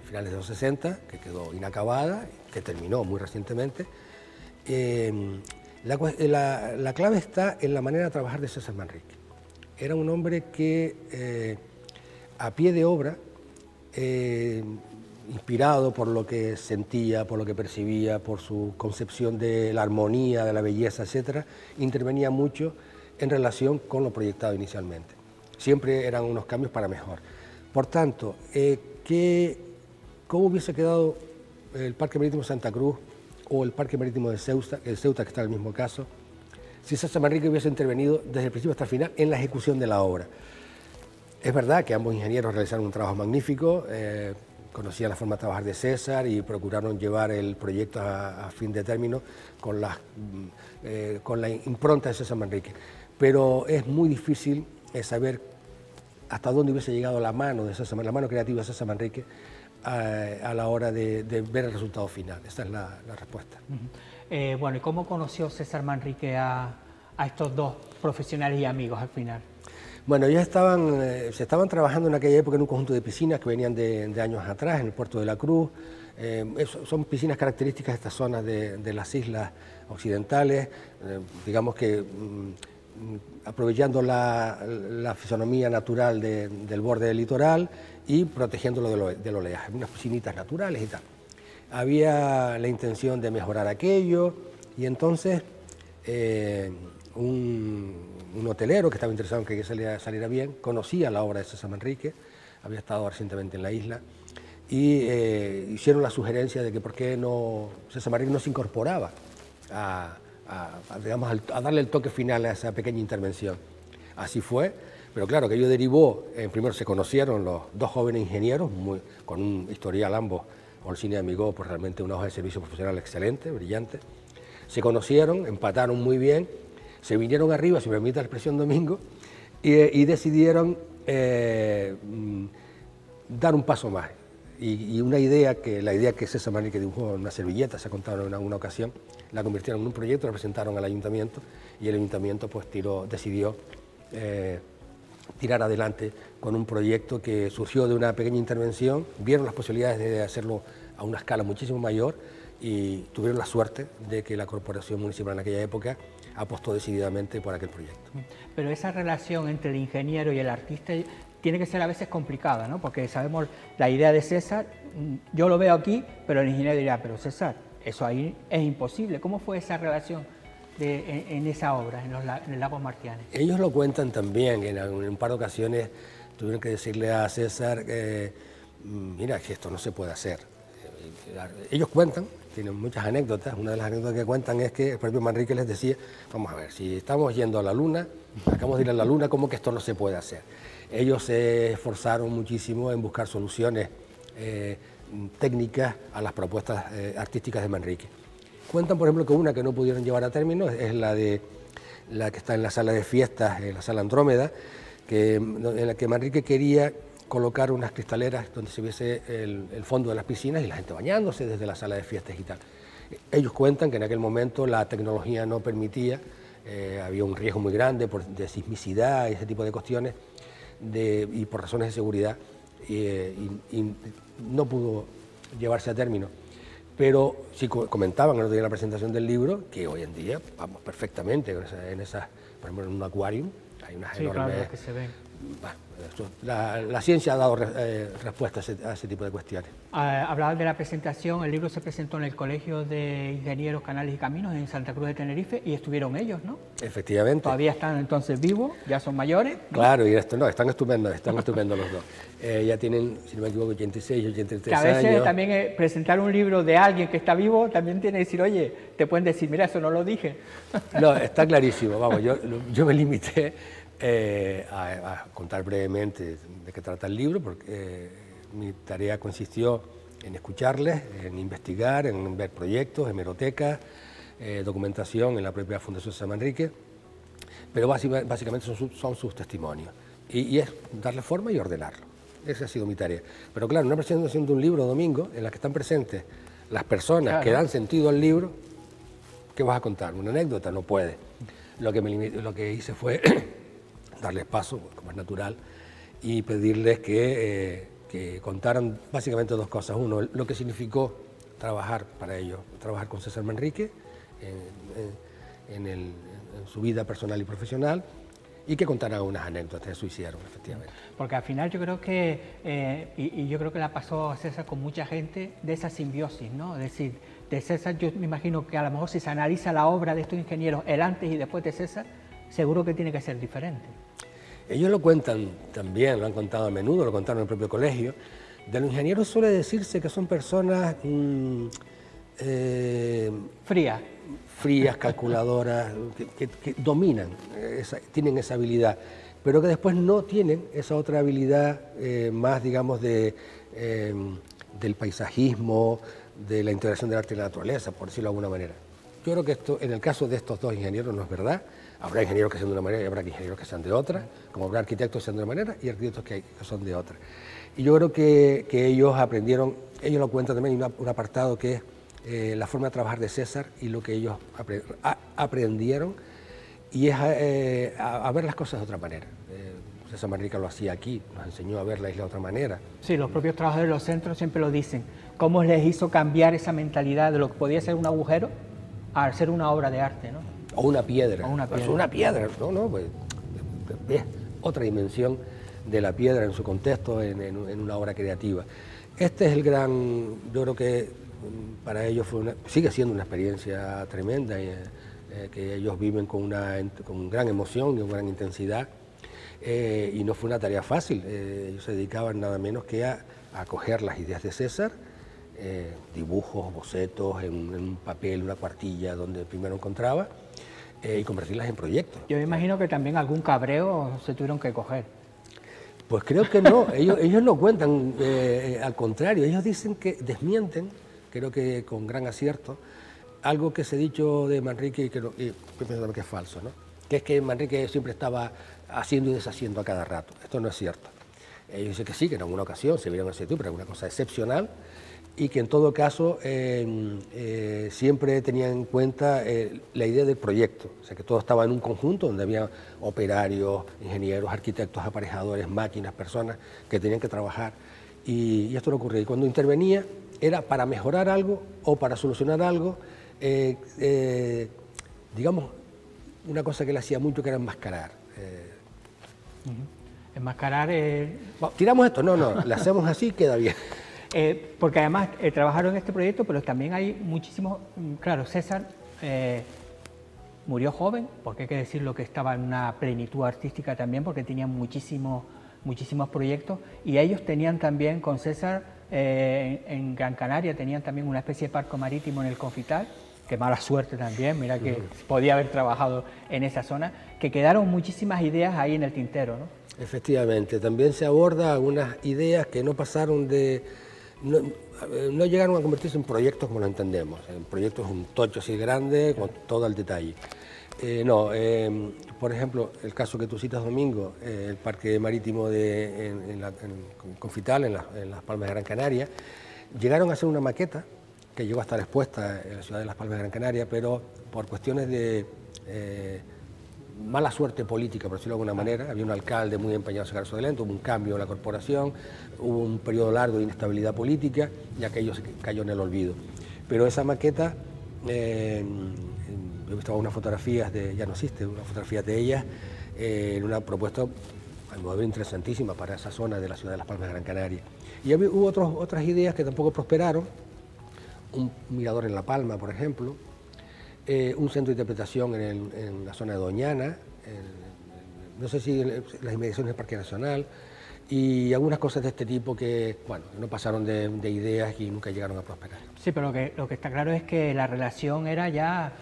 finales de los 60 que quedó inacabada, que terminó muy recientemente. La clave está en la manera de trabajar de César Manrique. Era un hombre que a pie de obra, inspirado por lo que sentía, por lo que percibía, por su concepción de la armonía, de la belleza, etc., intervenía mucho en relación con lo proyectado inicialmente. Siempre eran unos cambios para mejor. Por tanto, ¿cómo hubiese quedado el Parque Marítimo de Santa Cruz o el Parque Marítimo de Ceuta, que está en el mismo caso, si César Manrique hubiese intervenido desde el principio hasta el final en la ejecución de la obra? Es verdad que ambos ingenieros realizaron un trabajo magnífico, conocían la forma de trabajar de César y procuraron llevar el proyecto a fin de término con la impronta de César Manrique. Pero es muy difícil saber hasta dónde hubiese llegado la mano creativa de César Manrique a la hora de ver el resultado final. Esa es la respuesta. Bueno, ¿y cómo conoció César Manrique a estos dos profesionales y amigos al final? Bueno, ellos se estaban trabajando en aquella época en un conjunto de piscinas que venían de años atrás, en el puerto de la Cruz. Son piscinas características de estas zonas de las islas occidentales, digamos que aprovechando la fisonomía natural del borde del litoral y protegiéndolo del oleaje, unas piscinitas naturales y tal. Había la intención de mejorar aquello y entonces un hotelero que estaba interesado en que saliera bien, conocía la obra de César Manrique, había estado recientemente en la isla, y hicieron la sugerencia de que por qué César Manrique no se incorporaba a darle el toque final a esa pequeña intervención. Así fue, Pero claro, que ello derivó, primero se conocieron los dos jóvenes ingenieros, con un historial ambos, Olcina y Amigó, pues realmente una hoja de servicio profesional excelente, brillante. Se conocieron, empataron muy bien, se vinieron arriba, si me permite la expresión, Domingo, y decidieron dar un paso más. Y la idea que César Manrique dibujó en una servilleta, se ha contado en alguna ocasión, la convirtieron en un proyecto, la presentaron al ayuntamiento y el ayuntamiento pues decidió tirar adelante con un proyecto que surgió de una pequeña intervención, vieron las posibilidades de hacerlo a una escala muchísimo mayor y tuvieron la suerte de que la corporación municipal en aquella época apostó decididamente por aquel proyecto. Pero esa relación entre el ingeniero y el artista tiene que ser a veces complicada, ¿no? Porque sabemos la idea de César, yo lo veo aquí, pero el ingeniero dirá, pero César, eso ahí es imposible. ¿Cómo fue esa relación en esa obra, en el Lago Martianes? Ellos lo cuentan también, en un par de ocasiones tuvieron que decirle a César, mira, que esto no se puede hacer. Ellos cuentan, tienen muchas anécdotas, una de las anécdotas que cuentan es que el propio Manrique les decía, vamos a ver, si estamos yendo a la Luna, acabamos de ir a la Luna, ¿cómo que esto no se puede hacer? Ellos se esforzaron muchísimo en buscar soluciones técnicas a las propuestas artísticas de Manrique. Cuentan, por ejemplo, que una que no pudieron llevar a término es la que está en la sala de fiestas, en la sala Andrómeda, en la que Manrique quería colocar unas cristaleras donde se viese el fondo de las piscinas y la gente bañándose desde la sala de fiestas y tal. Ellos cuentan que en aquel momento la tecnología no permitía, había un riesgo muy grande de sismicidad y ese tipo de cuestiones, y por razones de seguridad, y no pudo llevarse a término. Pero sí comentaban el otro día en la presentación del libro que hoy en día vamos perfectamente en esas, por ejemplo, en un acuarium hay unas enormes... Claro, que se ven. La ciencia ha dado respuesta a ese tipo de cuestiones. Hablabas de la presentación, el libro se presentó en el Colegio de Ingenieros Canales y Caminos en Santa Cruz de Tenerife y estuvieron ellos, ¿no? Efectivamente. Todavía están entonces vivos, ya son mayores, ¿no? Claro, y están estupendos los dos. Ya tienen, si no me equivoco, 86, 83 años. Que a veces también presentar un libro de alguien que está vivo también tiene que decir, oye, te pueden decir, mira, eso no lo dije. No, está clarísimo, vamos, yo me limité a contar brevemente de qué trata el libro, porque mi tarea consistió en escucharles, en investigar, en ver proyectos, hemerotecas, documentación en la propia Fundación San Manrique, pero básicamente son sus testimonios, y es darle forma y ordenarlo. Esa ha sido mi tarea. Pero claro, una presentación de un libro, Domingo, en la que están presentes las personas que dan sentido al libro, ¿qué vas a contar? ¿Una anécdota? No puede. Lo que hice fue darles paso, como es natural, y pedirles que contaran básicamente dos cosas. Uno, lo que significó trabajar para ellos, trabajar con César Manrique en su vida personal y profesional, y que contaran unas anécdotas. Eso hicieron, efectivamente. Porque al final yo creo que, y yo creo que la pasó a César con mucha gente, de esa simbiosis, ¿no? Es decir, de César yo me imagino que a lo mejor si se analiza la obra de estos ingenieros, el antes y después de César, seguro que tiene que ser diferente. Ellos lo cuentan también, lo han contado a menudo, lo contaron en el propio colegio. De los ingenieros suele decirse que son personas frías, calculadoras, que dominan, tienen esa habilidad, pero que después no tienen esa otra habilidad más, digamos, del paisajismo, de la integración del arte y la naturaleza, por decirlo de alguna manera. Yo creo que esto, en el caso de estos dos ingenieros, no es verdad. Habrá ingenieros que sean de una manera y habrá ingenieros que sean de otra, como habrá arquitectos que sean de una manera y arquitectos que son de otra. Y yo creo que ellos aprendieron, ellos lo cuentan también en un apartado que es la forma de trabajar de César y lo que ellos aprendieron, y es a ver las cosas de otra manera. César Manrique lo hacía aquí, nos enseñó a ver la isla de otra manera. Sí, los propios trabajadores de los centros siempre lo dicen, cómo les hizo cambiar esa mentalidad de lo que podía ser un agujero a ser una obra de arte, ¿no? O una piedra. O una piedra. Es una piedra, no, pues es otra dimensión de la piedra en su contexto, en una obra creativa. Este es el gran, yo creo que para ellos sigue siendo una experiencia tremenda, que ellos viven con gran emoción y con gran intensidad, y no fue una tarea fácil. Ellos se dedicaban nada menos que a coger las ideas de César, dibujos, bocetos, en un papel, una cuartilla donde primero encontraba, y convertirlas en proyectos. Yo me imagino que también algún cabreo se tuvieron que coger. Pues creo que no, ellos no cuentan, al contrario, ellos dicen que desmienten, creo que con gran acierto, algo que se ha dicho de Manrique y que pienso que es falso, ¿no? Que es que Manrique siempre estaba haciendo y deshaciendo a cada rato. Esto no es cierto. Ellos dicen que sí, que en alguna ocasión se vieron así, pero era una cosa excepcional y que en todo caso siempre tenían en cuenta la idea del proyecto, o sea que todo estaba en un conjunto donde había operarios, ingenieros, arquitectos, aparejadores, máquinas, personas que tenían que trabajar y esto no ocurría. Y cuando intervenía era para mejorar algo o para solucionar algo, digamos, una cosa que él hacía mucho que era enmascarar. Enmascarar... Tiramos esto, no, lo hacemos así y queda bien. Porque además trabajaron en este proyecto, pero también hay muchísimos... Claro, César murió joven, porque hay que decirlo que estaba en una plenitud artística también, porque tenía muchísimos proyectos, y ellos tenían también con César, en Gran Canaria, tenían también una especie de parque marítimo en el Confital, que mala suerte también, mira que podía haber trabajado en esa zona, que quedaron muchísimas ideas ahí en el tintero, ¿no? Efectivamente, también se aborda algunas ideas que no pasaron de... No llegaron a convertirse en proyectos como lo entendemos, en proyectos un tocho así grande, con todo el detalle. Por ejemplo, el caso que tú citas, Domingo, el parque marítimo en Confital, en Las Palmas de Gran Canaria, llegaron a hacer una maqueta que llegó a estar expuesta en la ciudad de Las Palmas de Gran Canaria, pero por cuestiones de mala suerte política, por decirlo de alguna manera, había un alcalde muy empeñado en sacar eso adelante, hubo un cambio en la corporación, hubo un periodo largo de inestabilidad política y aquello se cayó en el olvido. Pero esa maqueta, yo he visto unas fotografías, ya no existe, unas fotografías de ella, en una propuesta, a mi modo de ver, interesantísima para esa zona de la ciudad de Las Palmas de Gran Canaria. Y hubo otras ideas que tampoco prosperaron, un mirador en La Palma, por ejemplo, un centro de interpretación en la zona de Doñana, no sé si las inmediaciones del Parque Nacional, y algunas cosas de este tipo que, bueno, no pasaron de ideas y nunca llegaron a prosperar. Sí, pero lo que está claro es que la relación era ya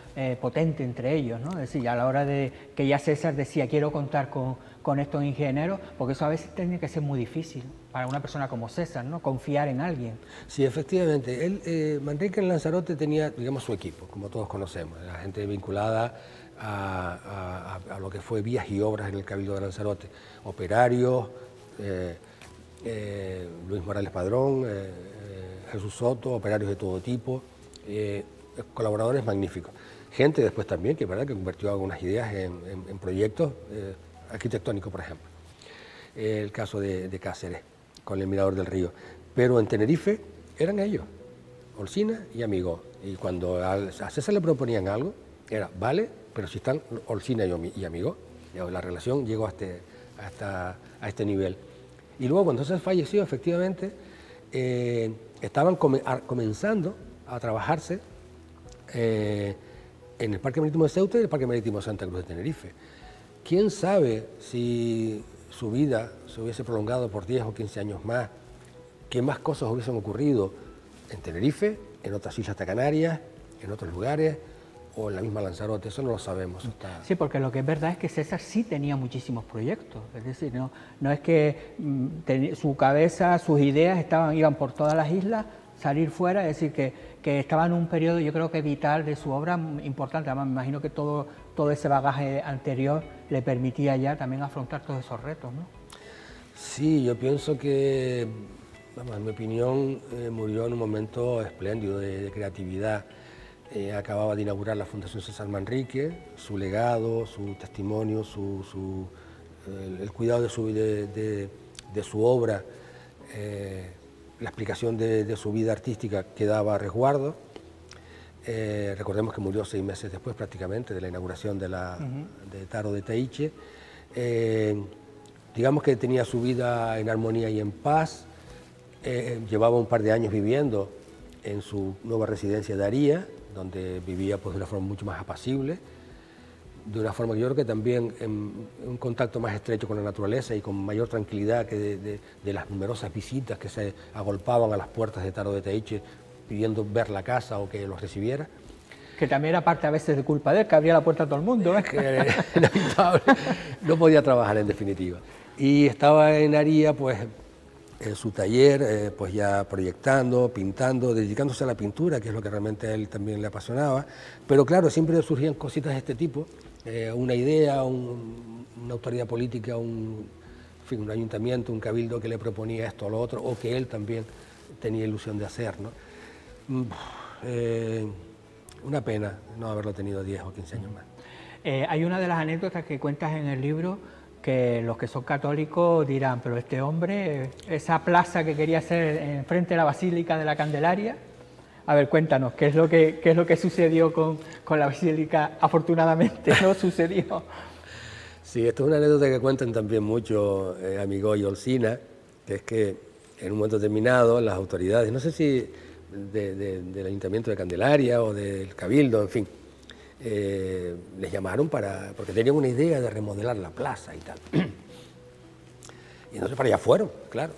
potente entre ellos, ¿no? Es decir, a la hora de que ya César decía, quiero contar con estos ingenieros, porque eso a veces tiene que ser muy difícil para una persona como César, ¿no? Confiar en alguien. Sí, efectivamente. Manrique en Lanzarote tenía, digamos, su equipo, como todos conocemos, la gente vinculada a lo que fue vías y obras en el Cabildo de Lanzarote, operarios, Luis Morales Padrón, Jesús Soto, operarios de todo tipo, colaboradores magníficos. Gente después también que, ¿verdad?, que convirtió algunas ideas en proyectos arquitectónicos, por ejemplo. El caso de Cáceres, con el Mirador del Río. Pero en Tenerife eran ellos, Olcina y Amigó. Y cuando a César le proponían algo, era, vale, pero si están Olcina y Amigó, la relación llegó a este nivel. Y luego cuando César falleció, efectivamente, estaban comenzando a trabajarse en el Parque Marítimo de Ceuta y el Parque Marítimo de Santa Cruz de Tenerife. ¿Quién sabe si su vida se hubiese prolongado por 10 o 15 años más? ¿Qué más cosas hubiesen ocurrido en Tenerife, en otras islas de Canarias, en otros lugares o en la misma Lanzarote? Eso no lo sabemos. Sí, porque lo que es verdad es que César sí tenía muchísimos proyectos, es decir, no es que su cabeza, sus ideas iban por todas las islas, salir fuera, es decir, que estaba en un periodo, yo creo que vital de su obra, importante. Además, me imagino que todo ese bagaje anterior le permitía ya también afrontar todos esos retos, ¿no? Sí, yo pienso que, en mi opinión, murió en un momento espléndido de creatividad. Acababa de inaugurar la Fundación César Manrique, su legado, su testimonio, el cuidado de su obra, la explicación de su vida artística quedaba a resguardo. Recordemos que murió 6 meses después prácticamente de la inauguración de Taro de Taiche. Digamos que tenía su vida en armonía y en paz. Llevaba un par de años viviendo en su nueva residencia de Aría, donde vivía pues, de una forma mucho más apacible, de una forma que yo creo que también en un contacto más estrecho con la naturaleza y con mayor tranquilidad que de las numerosas visitas que se agolpaban a las puertas de Taro de Taiche pidiendo ver la casa o que los recibiera. que también era parte a veces de culpa de él, que abría la puerta a todo el mundo. Que era inevitable, no podía trabajar en definitiva. Y estaba en Aría, pues, en su taller, pues ya proyectando, pintando, dedicándose a la pintura, que es lo que realmente a él también le apasionaba. Pero claro, siempre surgían cositas de este tipo, una idea, una autoridad política, un ayuntamiento, un cabildo que le proponía esto o lo otro, o que él también tenía ilusión de hacer, ¿no? Una pena no haberlo tenido 10 o 15 años más. Hay una de las anécdotas que cuentas en el libro que los que son católicos dirán, pero este hombre, esa plaza que quería hacer enfrente de la Basílica de la Candelaria, a ver, cuéntanos, ¿qué es lo que sucedió con la Basílica? Afortunadamente no sucedió. Sí, esto es una anécdota que cuentan también mucho Amigó y Olcina, que es que en un momento determinado las autoridades, no sé si del Ayuntamiento de Candelaria o del Cabildo, en fin, les llamaron porque tenían una idea de remodelar la plaza y tal. Y entonces para allá fueron, claro.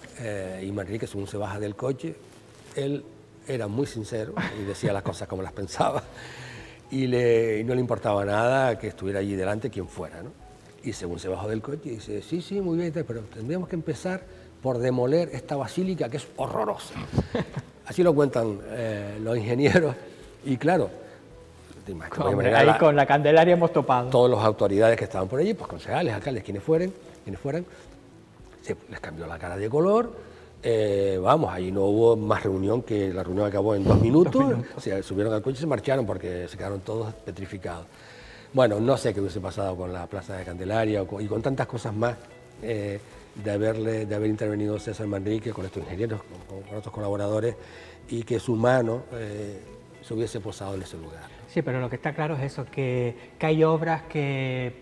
Y Manrique, según se baja del coche, él era muy sincero y decía las cosas como las pensaba y no le importaba nada que estuviera allí delante quien fuera, ¿no? Y según se bajó del coche dice, sí, muy bien, pero tendríamos que empezar por demoler esta basílica que es horrorosa. Así lo cuentan los ingenieros y claro, ahí con la Candelaria hemos topado. Todas las autoridades que estaban por allí, pues concejales, alcaldes, quienes fueran, les cambió la cara de color. Vamos, ahí no hubo más reunión, que la reunión acabó en 2 minutos. O sea, subieron al coche y se marcharon porque se quedaron todos petrificados. Bueno, no sé qué hubiese pasado con la plaza de Candelaria y con tantas cosas más de haber intervenido César Manrique con estos ingenieros, con otros colaboradores, y que su mano se hubiese posado en ese lugar. Sí, pero lo que está claro es eso, que hay obras que,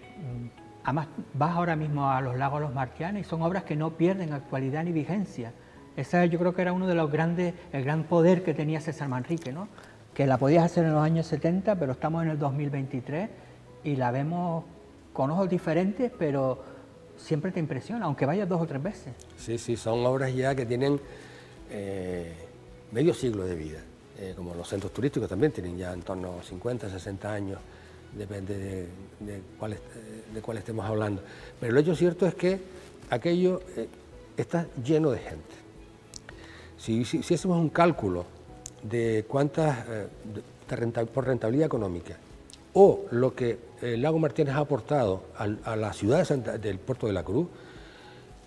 además vas ahora mismo a los lagos Los Martianes y son obras que no pierden actualidad ni vigencia. Esa yo creo que era uno de los grandes, el gran poder que tenía César Manrique, ¿no? Que la podías hacer en los años 70, pero estamos en el 2023 y la vemos con ojos diferentes, pero siempre te impresiona, aunque vayas 2 o 3 veces. Sí, son obras ya que tienen medio siglo de vida. Como los centros turísticos también tienen ya en torno a 50, 60 años, depende de cuál estemos hablando. Pero el hecho cierto es que aquello está lleno de gente. Si hacemos un cálculo de cuántas, por rentabilidad económica, o lo que el Lago Martianes ha aportado a la ciudad del Puerto de la Cruz,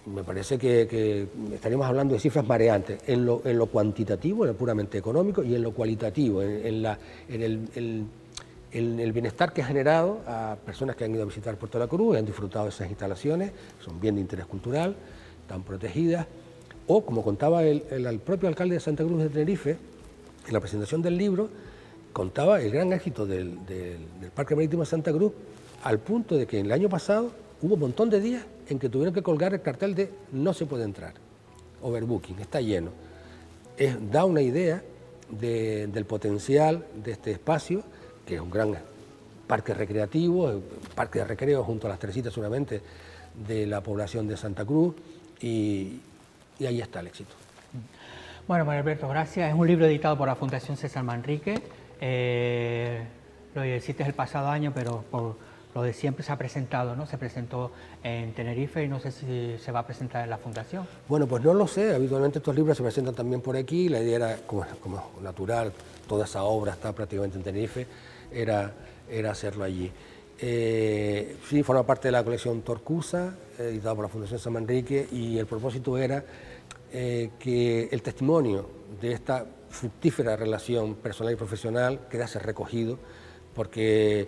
me parece que estaríamos hablando de cifras mareantes en lo cuantitativo, en lo puramente económico, y en lo cualitativo, en el bienestar que ha generado a personas que han ido a visitar Puerto de la Cruz y han disfrutado de esas instalaciones, son bien de interés cultural, están protegidas, o como contaba el propio alcalde de Santa Cruz de Tenerife, en la presentación del libro, contaba el gran éxito del Parque Marítimo de Santa Cruz, al punto de que el año pasado hubo un montón de días en que tuvieron que colgar el cartel de no se puede entrar, overbooking, está lleno. Da una idea del potencial de este espacio, que es un gran parque recreativo, parque de recreo junto a las Teresitas seguramente de la población de Santa Cruz, y ahí está el éxito. Bueno, Manuel Alberto, gracias. Es un libro editado por la Fundación César Manrique. Lo hiciste el pasado año, pero por lo de siempre se ha presentado, ¿no? Se presentó en Tenerife y no sé si se va a presentar en la Fundación. Bueno, pues no lo sé. Habitualmente estos libros se presentan también por aquí. La idea era, como natural, toda esa obra está prácticamente en Tenerife, era hacerlo allí. Sí, forma parte de la colección Torcusa, editada por la Fundación San Manrique, y el propósito era que el testimonio de esta fructífera relación personal y profesional quedase recogido, porque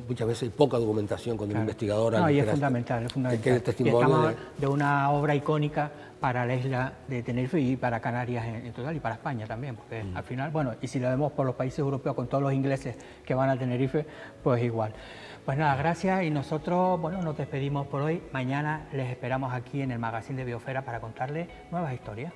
muchas veces hay poca documentación cuando un investigador... No, y es fundamental, es fundamental. El testimonio estamos de una obra icónica para la isla de Tenerife y para Canarias en total, y para España también, porque al final, bueno, y si lo vemos por los países europeos con todos los ingleses que van a Tenerife, pues igual. Pues nada, gracias, y nosotros, bueno, nos despedimos por hoy. Mañana les esperamos aquí en el Magazín de Biosfera para contarles nuevas historias.